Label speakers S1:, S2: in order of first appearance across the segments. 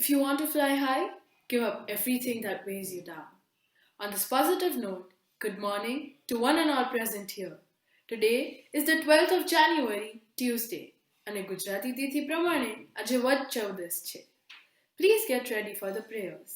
S1: If you want to fly high, give up everything that weighs you down. On this positive note, good morning to one and all present here. Today is the 12th of January, Tuesday, અને ગુજરાતી તિથિ પ્રમાણે આજે વદ 14 છે. Please get ready for the prayers.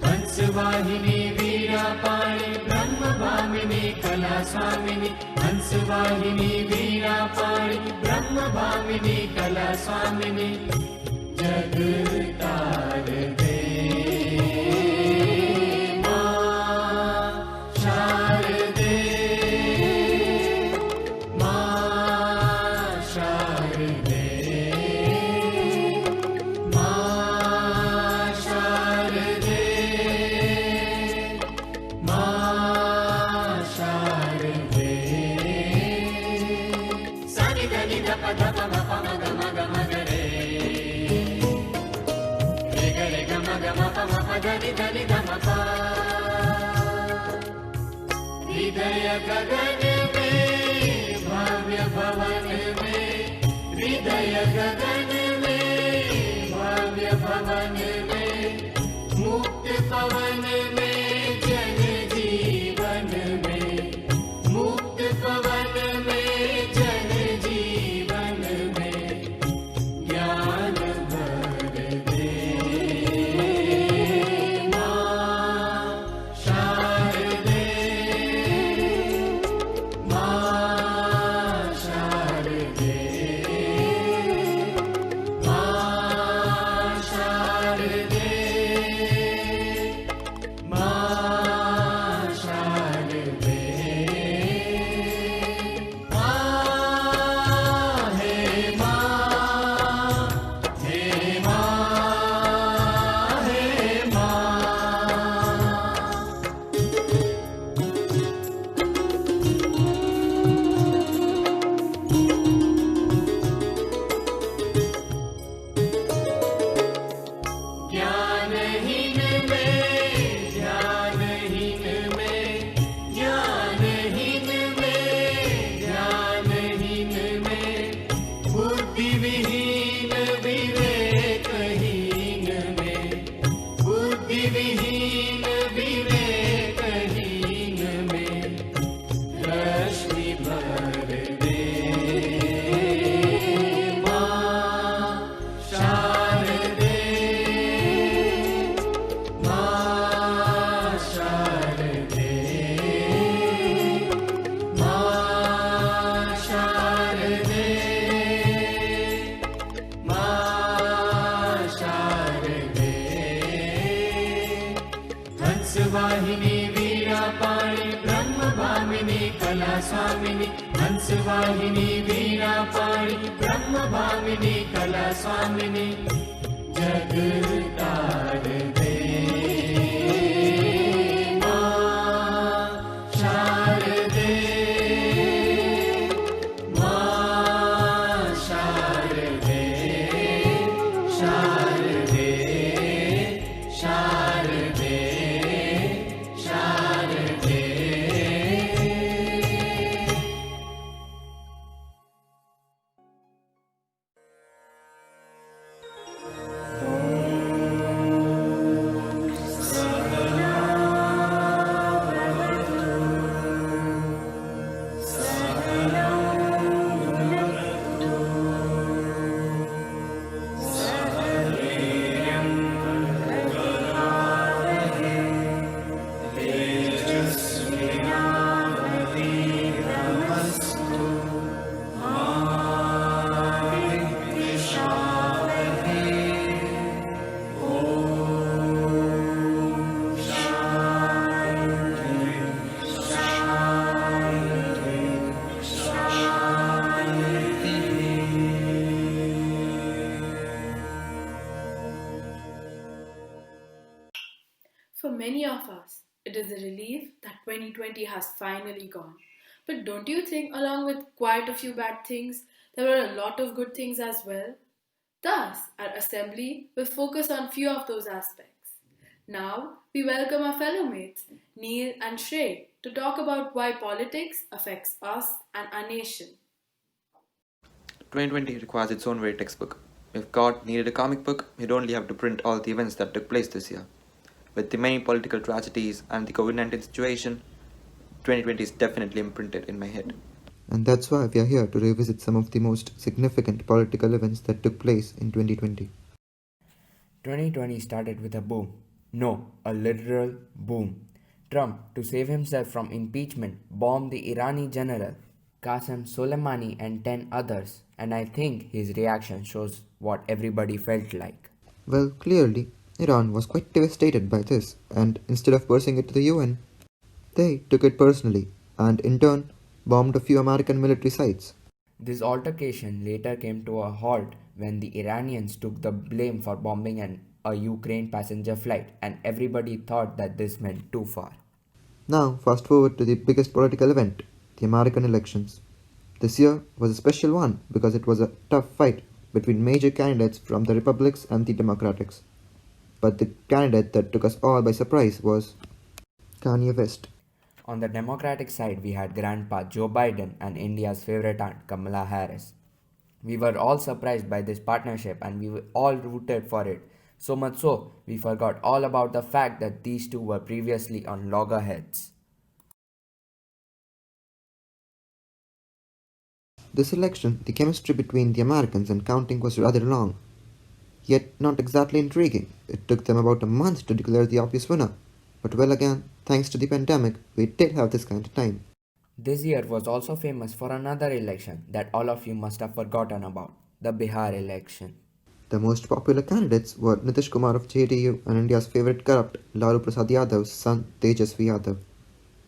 S2: हंसवाहिनी वीरापाणी ब्रह्मभामिनी कला स्वामिनी हंसवाहिनी वीरापाणी ब्रह्मभामिनी कला स्वामिनी जग तार दे मां शारदे मां शारदे मां शारदे हृदय गगन में भव्य भवन में हृदय गगन में भव्य भवन में मुक्त पवन में जन जीवन में मुक्त पवन में जन जीवन में ज्ञान भर दे मां शारदे मां शारदे मां शारदे मां शारदे मां हे मां हे मां हे मां ज्ञानहीन में ध्यानहीन में ज्ञानहीन में ध्यानहीन में बुद्धिविहीन विवेकहीन में बुद्धिविहीन विवेकहीन में रश्मि भर दे मां शारदे मां शारदे मां शारदे मां शारदे हंसवाहिनी वीरापाणी ब्रह्मभामिनी कला स्वामिनी हंसवाहिनी वीरापाणी ब्रह्मभामिनी कला स्वामिनी जग तार दे मां शारदे मां शारदे शारदे शारदे शारदे
S3: ॐ
S1: For many of us, it is a relief that 2020 has finally gone. But don't you think, along with quite a few bad things, there were a lot of good things as well? Thus, our assembly will focus on few of those aspects. Now, we welcome our fellow mates, Neil and Shrey, to talk about why politics affects us and our nation.
S3: 2020 requires its own very textbook. If God needed a comic book, he'd only have to print all the events that took place this year. With the many political tragedies and the COVID 19 situation, 2020 is definitely imprinted in my head.
S4: And that's why we are here to revisit some of the most significant political events that took place in 2020.
S5: 2020 started with a boom. No, a literal boom. Trump, to save himself from impeachment, bombed the Irani general Qasem Soleimani and 10 others, and I think his reaction shows what everybody felt like.
S4: Well, clearly, Iran was quite devastated by this, and instead of bursting it to the UN, they took it personally and in turn bombed a few American military sites.
S5: This altercation later came to a halt when the Iranians took the blame for bombing a Ukraine passenger flight, and everybody thought that this went too far.
S4: Now, fast forward to the biggest political event, the American elections. This year was a special one because it was a tough fight between major candidates from the Republicans and the Democrats. But the candidate that took us all by surprise was Kanye West.
S5: On the Democratic side, we had Grandpa Joe Biden and India's favorite aunt Kamala Harris. We were all surprised by this partnership and we all rooted for it. So much so, we forgot all about the fact that these two were previously on loggerheads.
S4: This election, the chemistry between the Americans and counting was rather long, yet not exactly intriguing. It took them about a month to declare the obvious winner. But well again, thanks to the pandemic, we did have this kind of time.
S5: This year was also famous for another election that all of you must have forgotten about, the Bihar election.
S4: The most popular candidates were Nitish Kumar of JDU and India's favorite corrupt Lalu Prasad Yadav's son Tejasvi Yadav.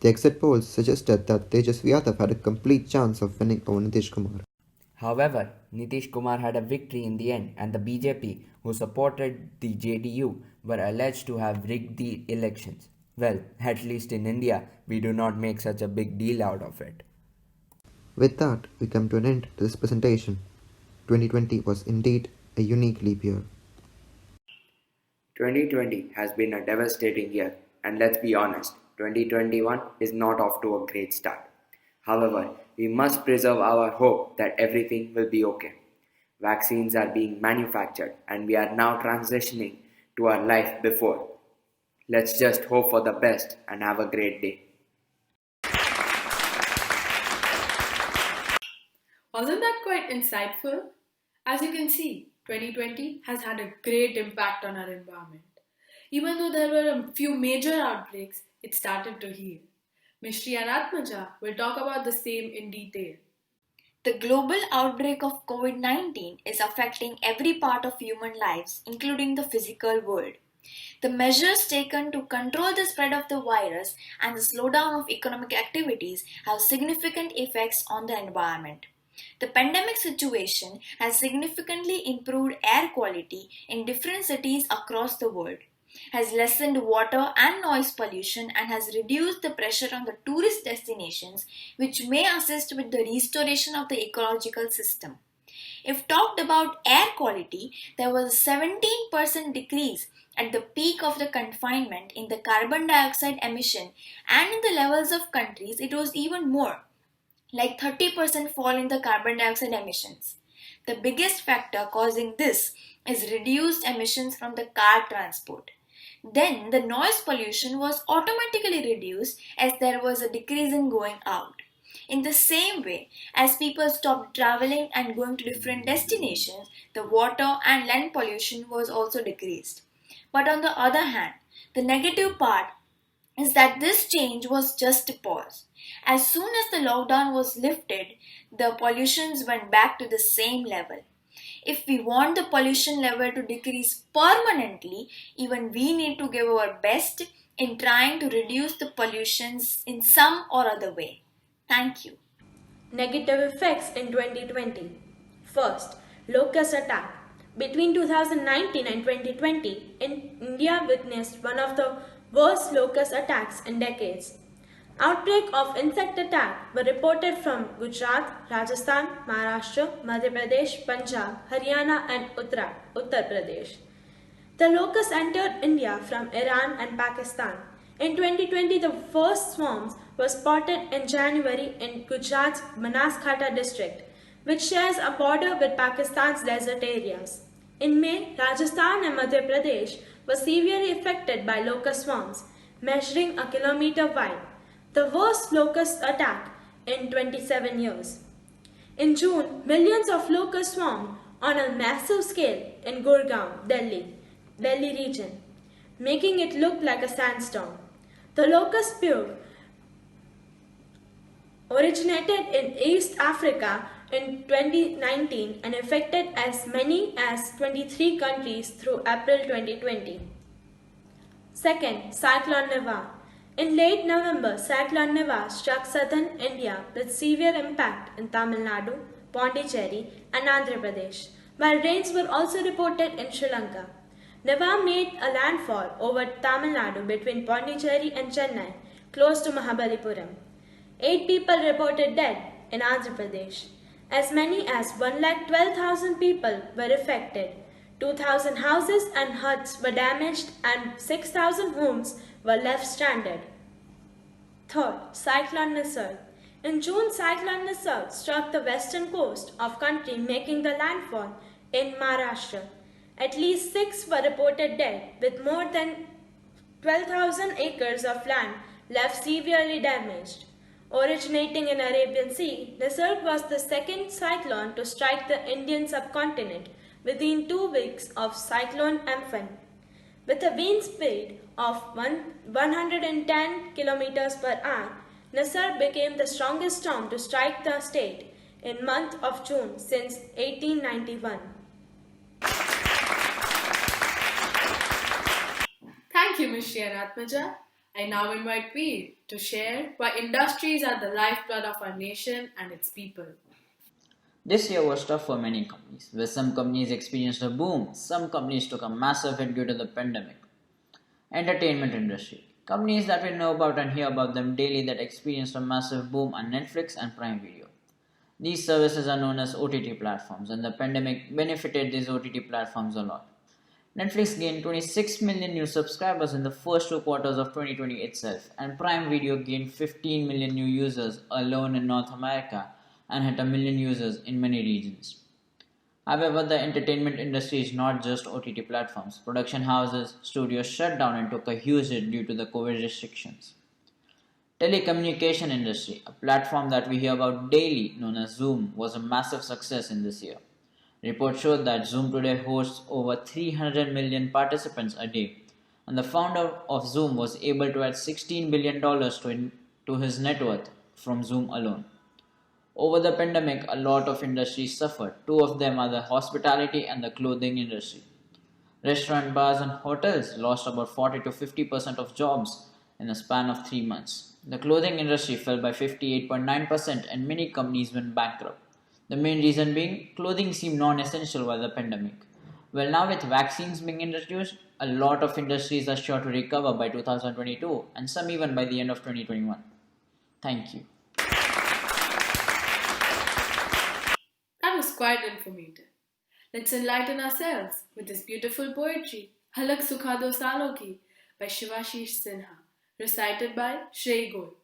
S4: The exit polls suggested that Tejasvi Yadav had a complete chance of winning over Nitish Kumar.
S5: However, Nitish Kumar had a victory in the end, and the BJP, who supported the JDU, were alleged to have rigged the elections. Well, at least in India, we do not make such a big deal out of it.
S4: With that, we come to an end to this presentation. 2020 was indeed a unique leap year.
S5: 2020 has been a devastating year, and let's be honest, 2021 is not off to a great start. However, we must preserve our hope that everything will be okay. Vaccines are being manufactured, and we are now transitioning to our life before. Let's just hope for the best and have a great day.
S1: Wasn't that quite insightful? As you can see, 2020 has had a great impact on our environment. Even though there were a few major outbreaks, it started to heal. Mishri and Atmaja will talk about the same in detail.
S6: The global outbreak of COVID-19 is affecting every part of human lives, including the physical world. The measures taken to control the spread of the virus and the slowdown of economic activities have significant effects on the environment. The pandemic situation has significantly improved air quality in different cities across the world, has lessened water and noise pollution, and has reduced the pressure on the tourist destinations, which may assist with the restoration of the ecological system. If talked about air quality, there was a 17% decrease at the peak of the confinement in the carbon dioxide emission, and in the levels of countries it was even more, like 30% fall in the carbon dioxide emissions. The biggest factor causing this is reduced emissions from the car transport. Then the noise pollution was automatically reduced as there was a decrease in going out. In the same way, as people stopped traveling and going to different destinations, the water and land pollution was also decreased. But on the other hand, the negative part is that this change was just a pause. As soon as the lockdown was lifted, the pollutions went back to the same level. If we want the pollution level to decrease permanently, even we need to give our best in trying to reduce the pollutions in some or other way. Thank you.
S7: Negative effects in 2020. First, locust attack. Between 2019 and 2020, India witnessed one of the worst locust attacks in decades. Outbreak of insect attack were reported from Gujarat, Rajasthan, Maharashtra, Madhya Pradesh, Punjab, Haryana and Uttar Pradesh. The locust entered India from Iran and Pakistan. In 2020, the first swarms were spotted in January in Gujarat's Banaskantha district, which shares a border with Pakistan's desert areas. In May, Rajasthan and Madhya Pradesh were severely affected by locust swarms, measuring a kilometer wide, the worst locust attack in 27 years. In June, millions of locusts swarmed on a massive scale in Gurgaon, Delhi region, making it look like a sandstorm. The locust plague originated in East Africa in 2019 and affected as many as 23 countries through April 2020. Second, Cyclone Niva. In late November, Cyclone Niva struck southern India with severe impact in Tamil Nadu, Pondicherry, and Andhra Pradesh, while rains were also reported in Sri Lanka. Niva made a landfall over Tamil Nadu between Pondicherry and Chennai, close to Mahabalipuram. 8 people reported dead in Andhra Pradesh. As many as 112,000 people were affected. 2,000 houses and huts were damaged and 6,000 homes were left stranded. Third, Cyclone Nisarg. In June, Cyclone Nisarg struck the western coast of country, making the landfall in Maharashtra. At least 6 were reported dead, with more than 12,000 acres of land left severely damaged. Originating in Arabian Sea, Nisarg was the second cyclone to strike the Indian subcontinent within 2 weeks of Cyclone Amphan. With a wind speed of 110 km per hour, Nisarg became the strongest storm to strike the state in month of June since 1891.
S1: Thank you, Ms. Atmaja. I now invite Veer to share why industries are the lifeblood of our nation and its people.
S8: This year was tough for many companies, where some companies experienced a boom, some companies took a massive hit due to the pandemic. Entertainment industry. Companies that we know about and hear about them daily that experienced a massive boom are Netflix and Prime Video. These services are known as OTT platforms, and the pandemic benefited these OTT platforms a lot. Netflix gained 26 million new subscribers in the first 2 quarters of 2020 itself, and Prime Video gained 15 million new users alone in North America and hit 1 million users in many regions. However, the entertainment industry is not just OTT platforms. Production houses, studios shut down and took a huge hit due to the COVID restrictions. Telecommunication industry, a platform that we hear about daily known as Zoom, was a massive success in this year. Reports showed that Zoom today hosts over 300 million participants a day, and the founder of Zoom was able to add $16 billion to his net worth from Zoom alone. Over the pandemic, a lot of industries suffered. 2 of them are the hospitality and the clothing industry. Restaurant, bars, and hotels lost about 40 to 50% of jobs in a span of 3 months. The clothing industry fell by 58.9% and many companies went bankrupt. The main reason being, clothing seemed non-essential while the pandemic. Well, now with vaccines being introduced, a lot of industries are sure to recover by 2022 and some even by the end of 2021. Thank you.
S1: That was quite informative. Let's enlighten ourselves with this beautiful poetry, Halak Sukhado Salo Ki by Shivashish Sinha, recited by Shrey Gol.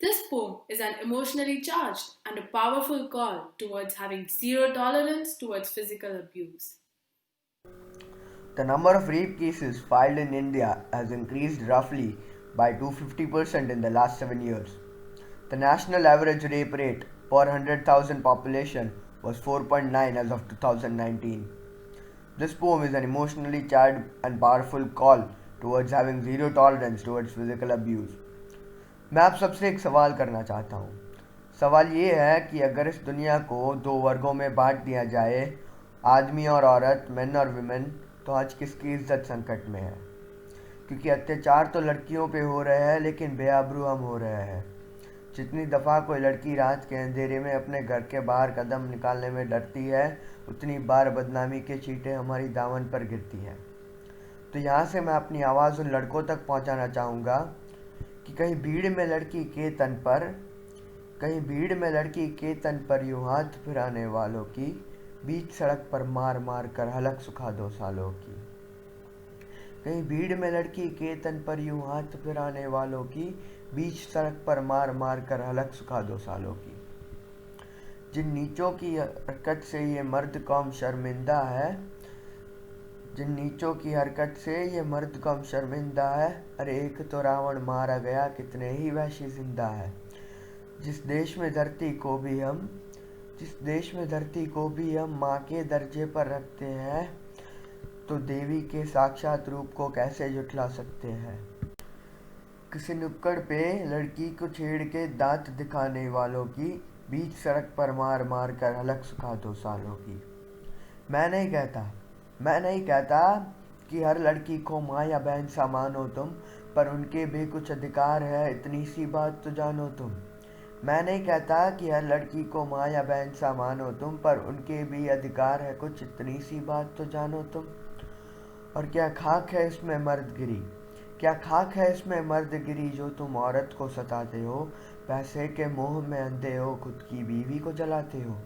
S1: This poem is an emotionally charged and a powerful call towards having zero tolerance towards physical abuse.
S9: The number of rape cases filed in India has increased roughly by 250% in the last 7 years. The national average rape rate per 100,000 population was 4.9 as of 2019. This poem is an emotionally charged and powerful call towards having zero tolerance towards physical abuse. मैं आप सबसे एक सवाल करना चाहता हूँ. सवाल ये है कि अगर इस दुनिया को 2 वर्गों में बांट दिया जाए, आदमी और औरत, मेन और विमेन, तो आज किसकी इज्जत संकट में है? क्योंकि अत्याचार तो लड़कियों पे हो रहे हैं, लेकिन बेआबरू हम हो रहे हैं. जितनी दफ़ा कोई लड़की रात के अंधेरे में अपने घर के बाहर कदम निकालने में डरती है, उतनी बार बदनामी के छींटे हमारी दामन पर गिरती हैं. तो यहाँ से मैं अपनी आवाज़ उन लड़कों तक पहुँचाना चाहूँगा कि कहीं भीड़ में लड़की के तन पर यूं हाथ फिराने वालों की, बीच सड़क पर मार मार कर हलक सुखा दो सालों की। कहीं भीड़ में लड़की के तन पर यूं हाथ फिराने वालों की, बीच सड़क पर मार मार कर हलक सुखा दो सालों की। जिन नीचों की हरकत से ये मर्द कौम शर्मिंदा है, जिन नीचों की हरकत से ये मर्द कौम शर्मिंदा है, अरे एक तो रावण मारा गया, कितने ही वहशी जिंदा है। जिस देश में धरती को भी हम माँ के दर्जे पर रखते हैं, तो देवी के साक्षात रूप को कैसे जुटला सकते हैं। किसी नुक्कड़ पे लड़की को छेड़ के दांत दिखाने वालों की, बीच सड़क पर मार मार कर हलक सुखा दो सालों की। मैं नहीं कहता कि हर लड़की को माँ या बहन सा मानो तुम, पर उनके भी कुछ अधिकार है, इतनी सी बात तो जानो तुम। मैं नहीं कहता कि हर लड़की को माँ या बहन सा मानो तुम, पर उनके भी अधिकार है कुछ, इतनी सी बात तो जानो तुम। और क्या खाक है इसमें मर्दगिरी जो तुम औरत को सताते हो, पैसे के मोह में अंधे हो, खुद की बीवी को जलाते हो।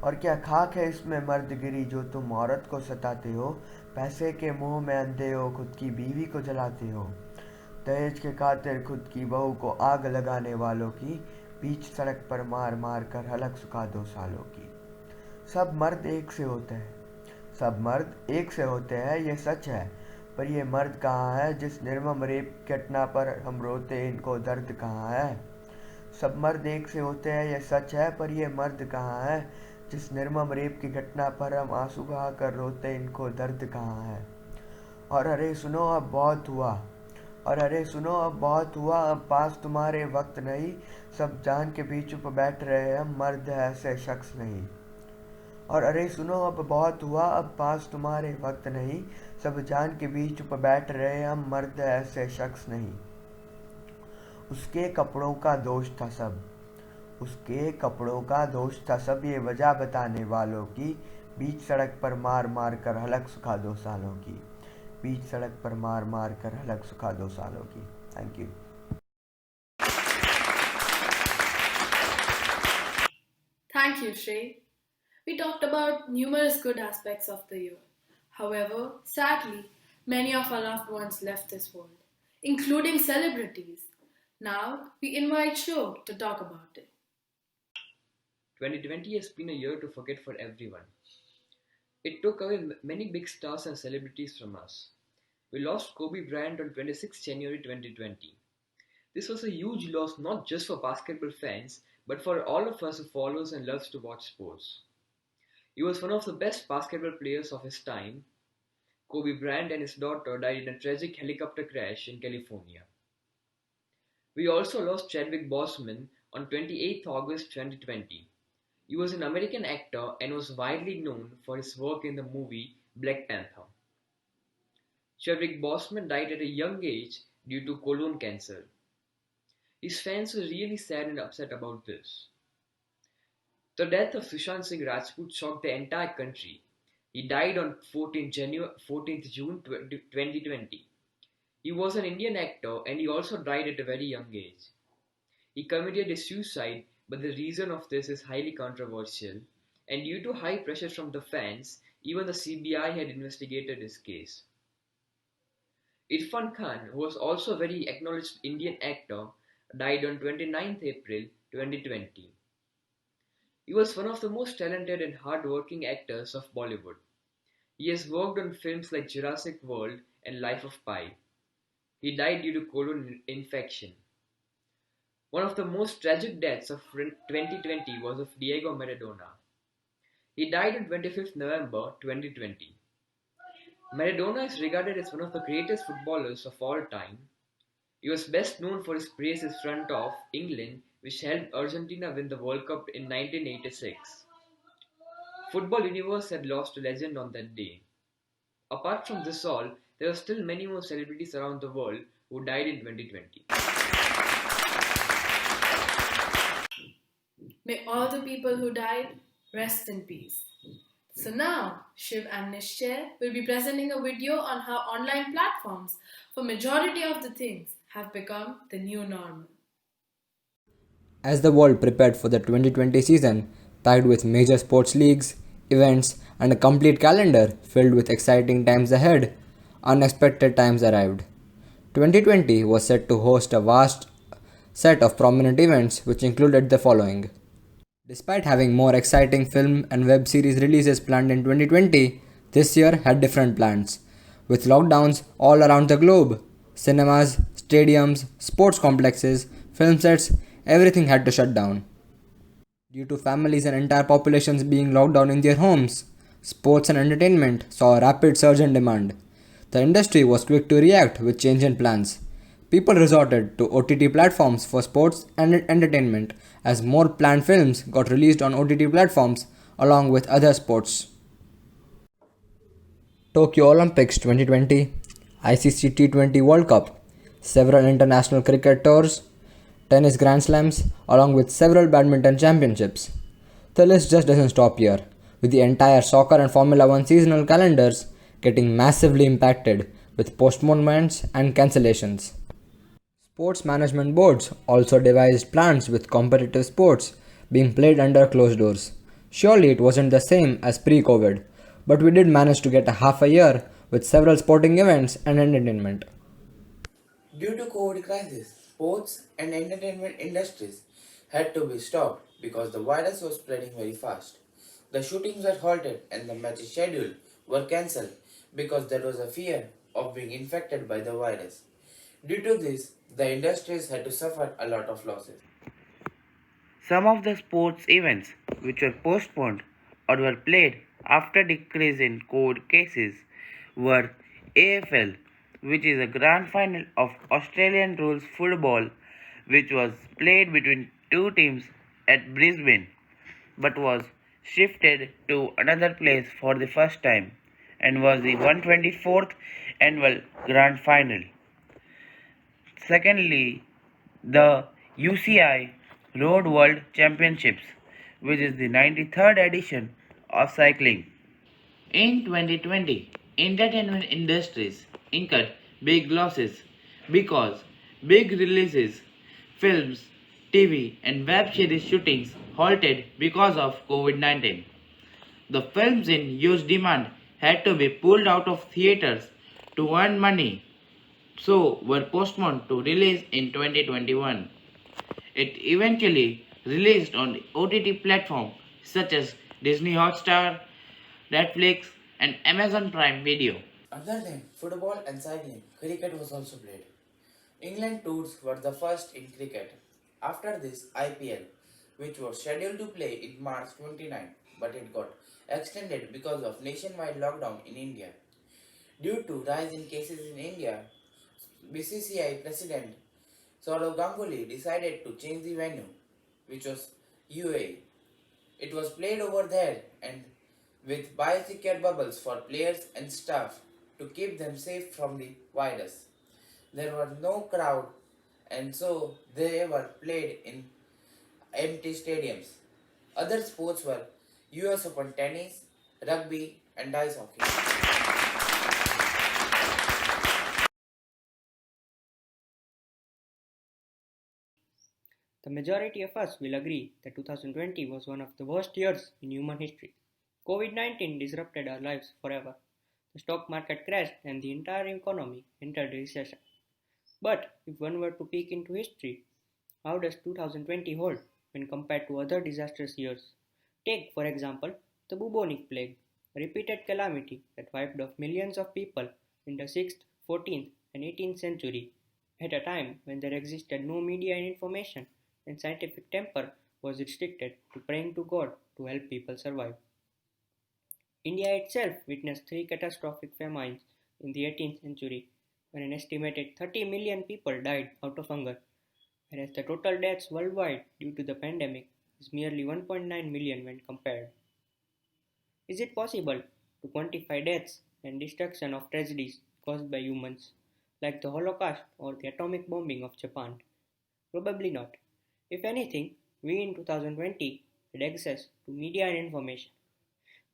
S9: और क्या खाक है इसमें मर्दगिरी जो तुम औरत को सताते हो, पैसे के मोह में अंधे हो, खुद की बीवी को जलाते हो। दहेज के खातिर खुद की बहू को आग लगाने वालों की, बीच सड़क पर मार मार कर हलक सुखा दो सालों की। सब मर्द एक से होते हैं, ये सच है, पर ये मर्द कहाँ है जिस निर्मम रेप घटना पर हम रोते, इनको दर्द कहाँ है। सब मर्द एक से होते हैं, ये सच है, पर ये मर्द कहाँ है जिस निर्मम रेप की घटना पर हम आंसू बहा कर रोते, इनको दर्द कहाँ है। और अरे सुनो अब बहुत हुआ, अब पास तुम्हारे वक्त नहीं, सब जान के भी चुप बैठ रहे हम, मर्द है ऐसे शख्स नहीं। और अरे सुनो अब बहुत हुआ, अब पास तुम्हारे वक्त नहीं, सब जान के भी चुप बैठ रहे हम, मर्द है ऐसे शख्स नहीं। उसके कपड़ों का दोष था सब, ये वजह बताने वालों की, बीच सड़क पर मार मार कर हलक सुखा दो सालों की। Thank you.
S1: Thank you, Shrey. We talked about numerous good aspects of the year. However, sadly, many of our loved ones left this world, including celebrities. Now, we invite Sho to talk about it.
S10: 2020 has been a year to forget for everyone. It took away many big stars and celebrities from us. We lost Kobe Bryant on 26 January 2020. This was a huge loss not just for basketball fans, but for all of us who follows and loves to watch sports. He was one of the best basketball players of his time. Kobe Bryant and his daughter died in a tragic helicopter crash in California. We also lost Chadwick Boseman on 28th August 2020. He was an American actor and was widely known for his work in the movie Black Panther. Chadwick Boseman died at a young age due to colon cancer. His fans were really sad and upset about this. The death of Sushant Singh Rajput shocked the entire country. He died on 14th June 2020. He was an Indian actor and he also died at a very young age. He committed a suicide, but the reason of this is highly controversial, and due to high pressure from the fans, even the CBI had investigated his case. Irfan Khan, who was also a very acknowledged Indian actor, died on 29th April 2020. He was one of the most talented and hard-working actors of Bollywood. He has worked on films like Jurassic World and Life of Pi. He died due to colon infection. One of the most tragic deaths of 2020 was of Diego Maradona. He died on 25th November 2020. Maradona is regarded as one of the greatest footballers of all time. He was best known for his braces front of England, which helped Argentina win the World Cup in 1986. Football universe had lost a legend on that day. Apart from this all, there are still many more celebrities around the world who died in 2020.
S1: May all the people who died rest in peace. So now, Shiv and Nishchay will be presenting a video on how online platforms for majority of the things have become the new normal.
S11: As the world prepared for the 2020 season, packed with major sports leagues, events, and a complete calendar filled with exciting times ahead, unexpected times arrived. 2020 was set to host a vast set of prominent events which included the following. Despite having more exciting film and web series releases planned in 2020, this year had different plans. With lockdowns all around the globe, cinemas, stadiums, sports complexes, film sets, everything had to shut down. Due to families and entire populations being locked down in their homes, sports and entertainment saw a rapid surge in demand. The industry was quick to react with change in plans. People resorted to OTT platforms for sports and entertainment as more planned films got released on OTT platforms along with other sports. Tokyo Olympics 2020, ICC T20 World Cup, several international cricket tours, tennis Grand Slams, along with several badminton championships. The list just doesn't stop here, with the entire soccer and Formula One seasonal calendars getting massively impacted with postponements and cancellations. Sports management boards also devised plans with competitive sports being played under closed doors. Surely it wasn't the same as pre-COVID, but we did manage to get a half a year with several sporting events and entertainment.
S12: Due to COVID crisis, sports and entertainment industries had to be stopped because the virus was spreading very fast. The shootings were halted and the matches scheduled were cancelled because there was a fear of being infected by the virus. Due to this, the industries had to suffer a lot of losses.
S13: Some of the sports events which were postponed or were played after decrease in COVID cases were AFL, which is a grand final of Australian rules football, which was played between two teams at Brisbane, but was shifted to another place for the first time and was the 124th annual grand final. Secondly, the UCI Road World Championships, which is the 93rd edition of cycling.
S12: In 2020, entertainment industries incurred big losses because big releases, films, TV and web series shootings halted because of COVID-19. The films in huge demand had to be pulled out of theaters to earn money, so were postponed to release in 2021. It eventually released on OTT platforms such as Disney Hotstar, Netflix, and Amazon Prime Video.
S13: Other than football and cycling, cricket was also played. England tours were the first in cricket. After this, IPL, which was scheduled to play in March 29, but it got extended because of nationwide lockdown in India. Due to rise in cases in India, BCCI President Saurav Ganguly decided to change the venue, which was UAE. It was played over there and with biosecure bubbles for players and staff to keep them safe from the virus. There were no crowd and so they were played in empty stadiums. Other sports were US Open tennis, rugby and ice hockey.
S14: The majority of us will agree that 2020 was one of the worst years in human history. COVID-19 disrupted our lives forever. The stock market crashed and the entire economy entered recession. But if one were to peek into history, how does 2020 hold when compared to other disastrous years? Take, for example, the bubonic plague, a repeated calamity that wiped off millions of people in the 6th, 14th, and 18th century, at a time when there existed no media and information and scientific temper was restricted to praying to God to help people survive. India itself witnessed three catastrophic famines in the 18th century when an estimated 30 million people died out of hunger, whereas the total deaths worldwide due to the pandemic is merely 1.9 million when compared. Is it possible to quantify deaths and destruction of tragedies caused by humans, like the Holocaust or the atomic bombing of Japan? Probably not. If anything, we in 2020 had access to media and information.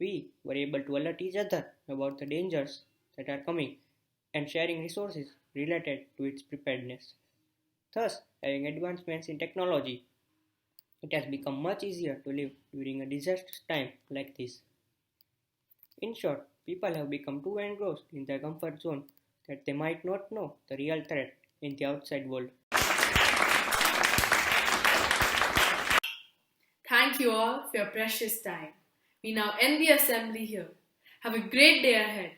S14: We were able to alert each other about the dangers that are coming and sharing resources related to its preparedness. Thus, having advancements in technology, it has become much easier to live during a disastrous time like this. In short, people have become too engrossed in their comfort zone that they might not know the real threat in the outside world.
S1: Thank you all for your precious time. We now end the assembly here. Have a great day ahead.